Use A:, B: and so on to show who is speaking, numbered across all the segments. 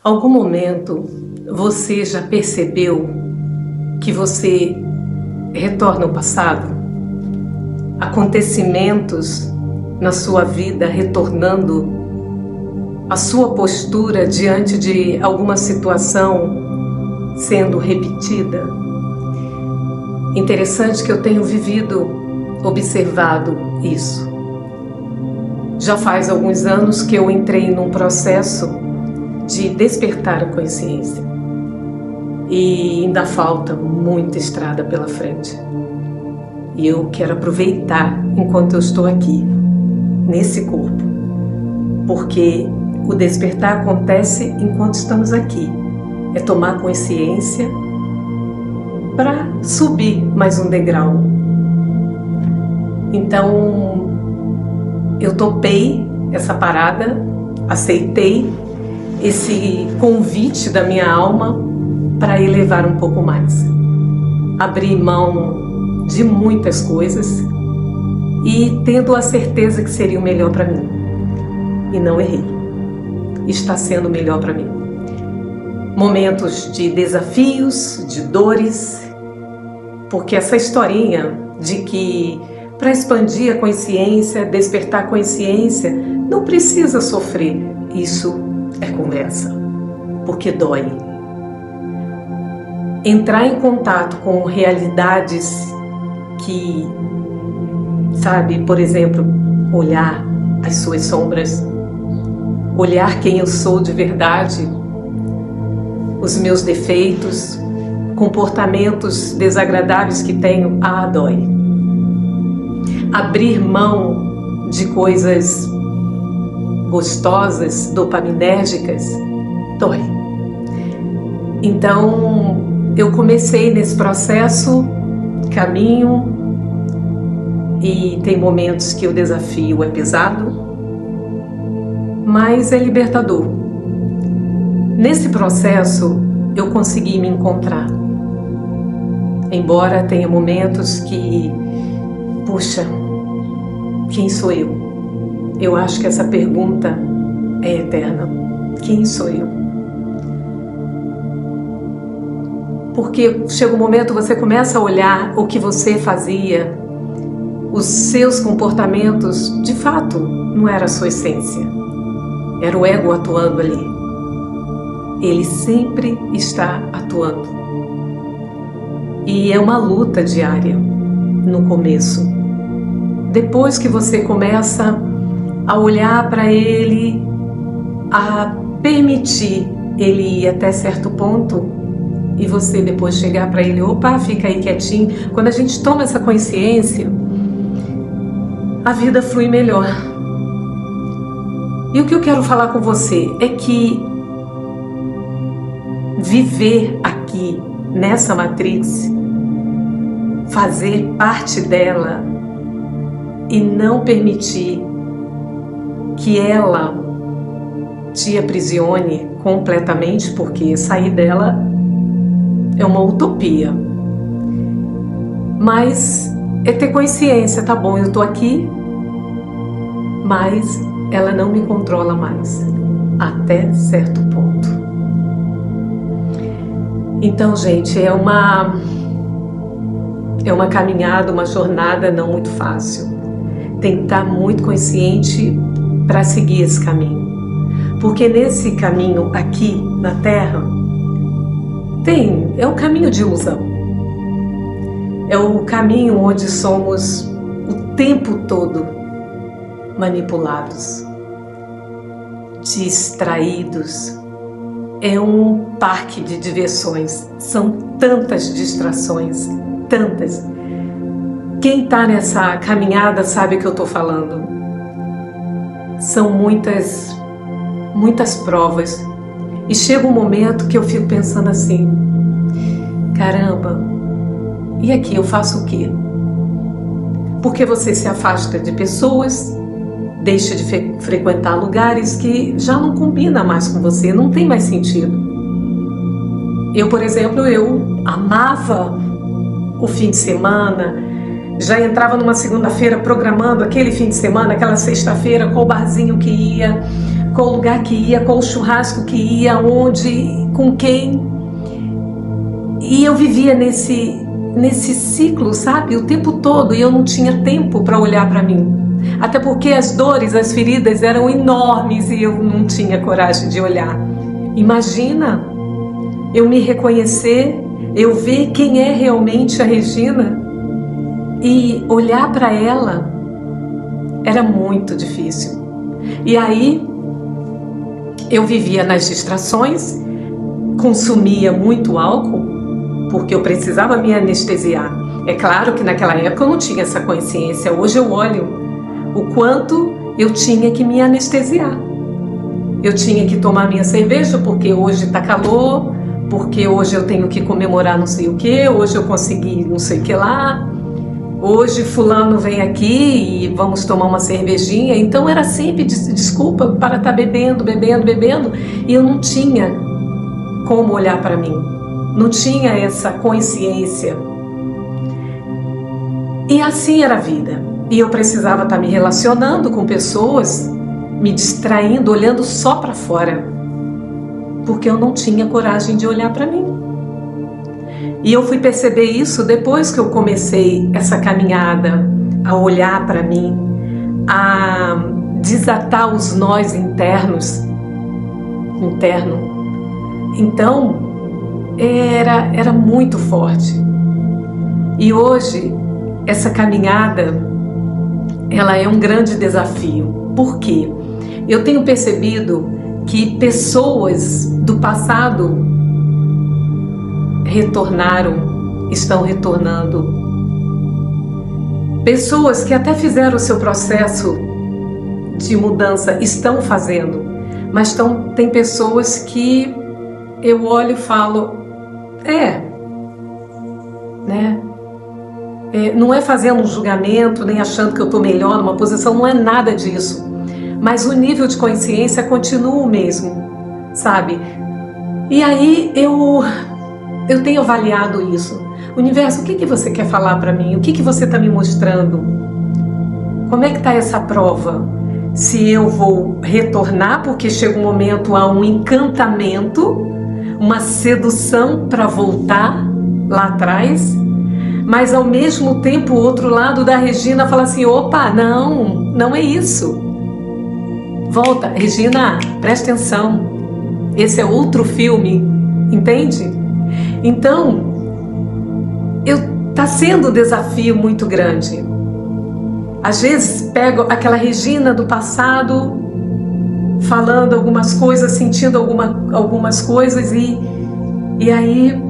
A: Algum momento você já percebeu que você retorna ao passado? Acontecimentos na sua vida retornando a sua postura diante de alguma situação sendo repetida? Interessante que eu tenho observado isso. Já faz alguns anos que eu entrei num processo de despertar a consciência e ainda falta muita estrada pela frente. E eu quero aproveitar enquanto eu estou aqui, nesse corpo, porque o despertar acontece enquanto estamos aqui. É tomar consciência para subir mais um degrau. Então, eu topei essa parada, aceitei esse convite da minha alma para elevar um pouco mais. Abrir mão de muitas coisas e tendo a certeza que seria o melhor para mim. E não errei. Está sendo o melhor para mim. Momentos de desafios, de dores, porque essa historinha de que para expandir a consciência, despertar a consciência, não precisa sofrer. Isso é conversa, porque dói. Entrar em contato com realidades que, sabe, por exemplo, olhar as suas sombras, olhar quem eu sou de verdade, os meus defeitos, comportamentos desagradáveis que tenho, dói. Abrir mão de coisas gostosas, dopaminérgicas, dói. Então, eu comecei nesse processo, caminho, e tem momentos que o desafio é pesado, mas é libertador. Nesse processo, eu consegui me encontrar. Embora tenha momentos que, puxa, quem sou eu? Eu acho que essa pergunta é eterna. Quem sou eu? Porque chega um momento que você começa a olhar o que você fazia, os seus comportamentos, de fato, não era a sua essência. Era o ego atuando ali. Ele sempre está atuando. E é uma luta diária no começo. Depois que você começa a olhar para ele, a permitir ele ir até certo ponto e você depois chegar para ele, opa, fica aí quietinho. Quando a gente toma essa consciência, a vida flui melhor. E o que eu quero falar com você é que viver aqui nessa matrix, fazer parte dela e não permitir que ela te aprisione completamente, porque sair dela é uma utopia. Mas é ter consciência, tá bom, eu tô aqui, mas ela não me controla mais, até certo ponto. Então, gente, é uma caminhada, uma jornada não muito fácil. Tem que estar muito consciente para seguir esse caminho. Porque nesse caminho aqui na Terra, é o caminho de ilusão. É o caminho onde somos o tempo todo manipulados, distraídos. É um parque de diversões. São tantas distrações, tantas. Quem está nessa caminhada sabe o que eu estou falando. São muitas provas. E chega um momento que eu fico pensando assim, caramba, e aqui eu faço o quê? Porque você se afasta de pessoas, deixa de frequentar lugares que já não combinam mais com você, não tem mais sentido. Eu, por exemplo, eu amava o fim de semana, já entrava numa segunda-feira programando aquele fim de semana, aquela sexta-feira, qual barzinho que ia, qual lugar que ia, qual churrasco que ia, onde, com quem. E eu vivia nesse ciclo, sabe, o tempo todo, e eu não tinha tempo para olhar para mim. Até porque as dores, as feridas eram enormes e eu não tinha coragem de olhar. Imagina eu me reconhecer, eu ver quem é realmente a Regina e olhar para ela era muito difícil. E aí eu vivia nas distrações, consumia muito álcool, porque eu precisava me anestesiar. É claro que naquela época eu não tinha essa consciência. Hoje eu olho o quanto eu tinha que me anestesiar. Eu tinha que tomar minha cerveja porque hoje está calor, porque hoje eu tenho que comemorar não sei o que, hoje eu consegui não sei o que lá, hoje fulano vem aqui e vamos tomar uma cervejinha. Então era sempre desculpa para estar bebendo, e eu não tinha como olhar para mim. Não tinha essa consciência. E assim era a vida. E eu precisava estar me relacionando com pessoas, me distraindo, olhando só para fora. Porque eu não tinha coragem de olhar para mim. E eu fui perceber isso depois que eu comecei essa caminhada, a olhar para mim, a desatar os nós internos. Então, era muito forte. E hoje, essa caminhada, ela é um grande desafio. Por quê? Eu tenho percebido que pessoas do passado estão retornando. Pessoas que até fizeram o seu processo de mudança estão fazendo, mas tem pessoas que eu olho e falo, não é fazendo um julgamento, nem achando que eu estou melhor numa posição, não é nada disso. Mas o nível de consciência continua o mesmo, sabe? E aí eu tenho avaliado isso. Universo, o que você quer falar para mim? O que você está me mostrando? Como é que está essa prova? Se eu vou retornar, porque chega um momento, há um encantamento, uma sedução para voltar lá atrás, mas ao mesmo tempo o outro lado da Regina fala assim, opa, não é isso. Volta, Regina, presta atenção, esse é outro filme, entende? Então, tá sendo um desafio muito grande. Às vezes pego aquela Regina do passado, falando algumas coisas, sentindo algumas coisas e aí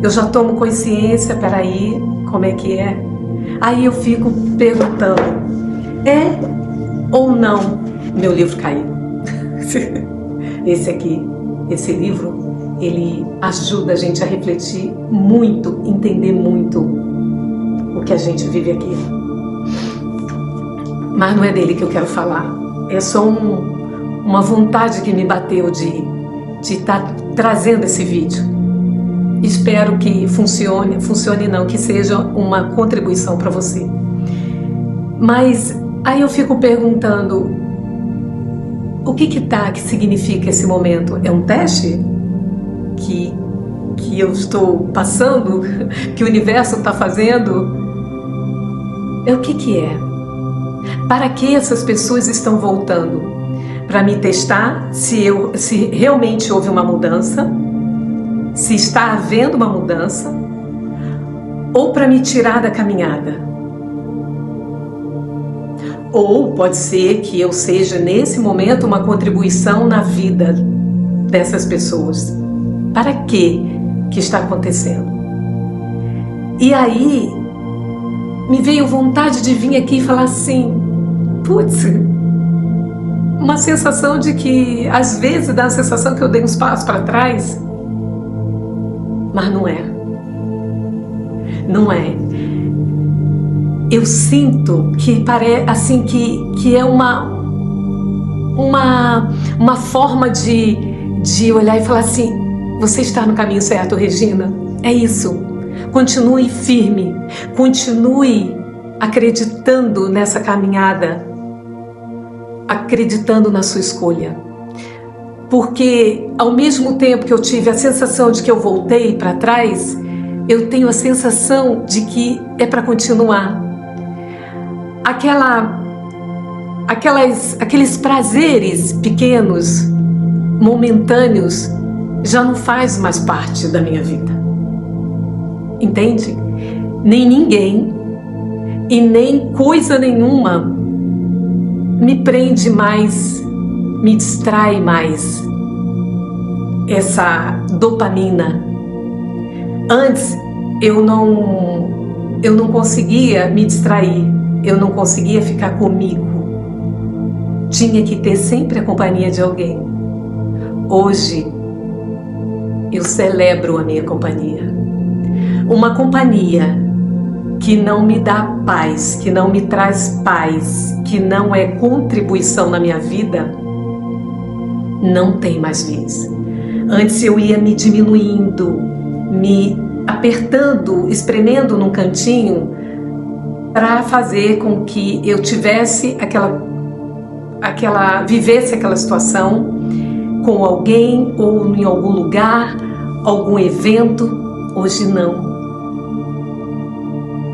A: eu já tomo consciência, peraí, como é que é? Aí eu fico perguntando, é ou não meu livro caiu? Esse livro, ele ajuda a gente a refletir muito, entender muito o que a gente vive aqui. Mas não é dele que eu quero falar. É só uma vontade que me bateu de estar trazendo esse vídeo. Espero que funcione não, que seja uma contribuição para você. Mas aí eu fico perguntando, o que significa esse momento? É um teste que eu estou passando, que o universo está fazendo? O que é? Para que essas pessoas estão voltando? Para me testar se realmente houve uma mudança, se está havendo uma mudança, ou para me tirar da caminhada. Ou pode ser que eu seja nesse momento uma contribuição na vida dessas pessoas. Para que está acontecendo? E aí me veio vontade de vir aqui e falar assim, putz, uma sensação de que às vezes dá a sensação que eu dei uns passos para trás, mas não é. Não é. Eu sinto que parece assim que é uma forma de olhar e falar assim, você está no caminho certo, Regina. É isso. Continue firme, continue acreditando nessa caminhada, acreditando na sua escolha. Porque ao mesmo tempo que eu tive a sensação de que eu voltei para trás, eu tenho a sensação de que é para continuar. Aqueles prazeres pequenos, momentâneos, já não faz mais parte da minha vida. Entende? Nem ninguém e nem coisa nenhuma me prende mais, me distrai mais. Essa dopamina. Antes eu não conseguia me distrair, eu não conseguia ficar comigo. Tinha que ter sempre a companhia de alguém. Hoje eu celebro a minha companhia. Uma companhia que não me dá paz, que não me traz paz, que não é contribuição na minha vida, não tem mais vez. Antes eu ia me diminuindo, me apertando, espremendo num cantinho para fazer com que eu tivesse vivesse aquela situação com alguém ou em algum lugar, algum evento. Hoje não.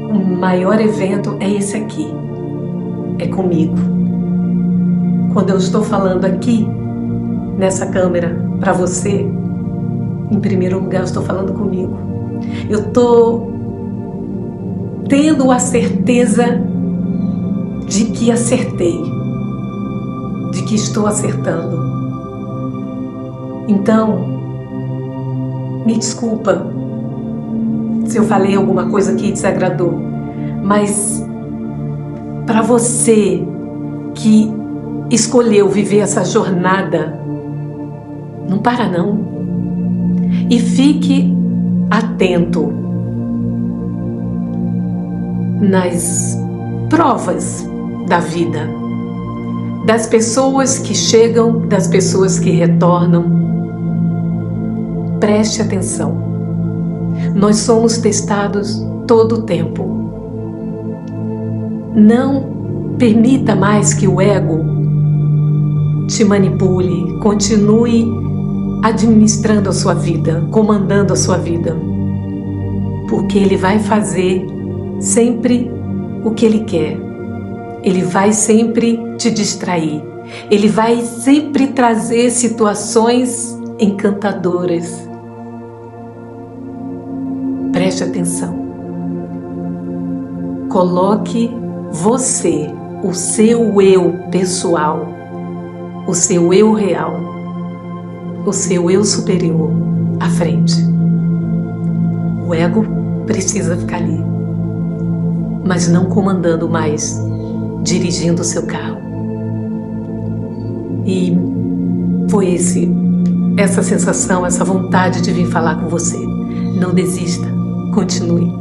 A: O maior evento é esse aqui, é comigo. Quando eu estou falando aqui, nessa câmera, para você, em primeiro lugar eu estou falando comigo. Eu estou tendo a certeza de que acertei, de que estou acertando. Então, me desculpa se eu falei alguma coisa que desagradou, mas para você que escolheu viver essa jornada, não para não. E fique atento nas provas da vida, das pessoas que chegam, das pessoas que retornam. Preste atenção. Nós somos testados todo o tempo. Não permita mais que o ego te manipule. Continue administrando a sua vida, comandando a sua vida. Porque ele vai fazer sempre o que ele quer. Ele vai sempre te distrair. Ele vai sempre trazer situações encantadoras. Preste atenção. Coloque você, o seu eu pessoal, o seu eu real, o seu eu superior à frente. O ego precisa ficar ali, mas não comandando mais, dirigindo o seu carro. E foi essa sensação, essa vontade de vir falar com você. Não desista, continue.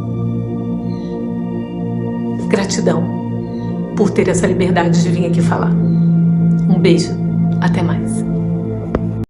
A: Gratidão por ter essa liberdade de vir aqui falar. Um beijo, até mais.